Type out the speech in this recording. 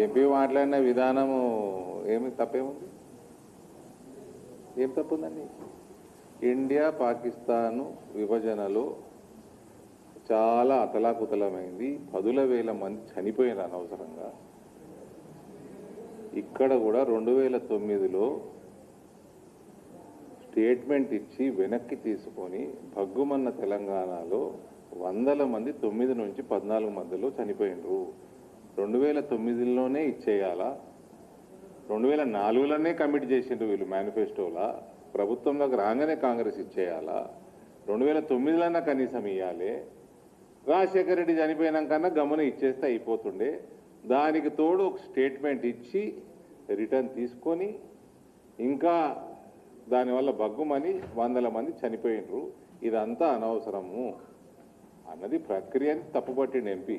MP మాట్లాడిన విధానము ఏమి తప్పేముంది? ఏం తప్పుందండి? ఇండియా పాకిస్తాను విభజనలో చాలా అతలాకుతలమైంది. 10,000 మంది చనిపోయినారు అనవసరంగా. ఇక్కడ కూడా 2009లో స్టేట్మెంట్ ఇచ్చి వెనక్కి తీసుకొని భగ్గుమన్న తెలంగాణలో 100 మంది 9 నుంచి 14 మధ్యలో చనిపోయినరు. 2009లోనే ఇచ్చేయాలా? 2004లోనే కమిట్ చేసిండ్రు వీళ్ళు మేనిఫెస్టోలా. ప్రభుత్వంలోకి రాగానే కాంగ్రెస్ ఇచ్చేయాలా? 2009లోనే కనీసం ఇవ్వాలి. రాజశేఖర రెడ్డి చనిపోయినాకన్నా గమ్మున ఇచ్చేస్తే అయిపోతుండే. దానికి తోడు ఒక స్టేట్మెంట్ ఇచ్చి రిటర్న్ తీసుకొని ఇంకా దానివల్ల బగ్గుమని 100 మంది చనిపోయినరు. ఇదంతా అనవసరము అన్నది ప్రక్రియని తప్పుపట్టిండు ఎంపీ.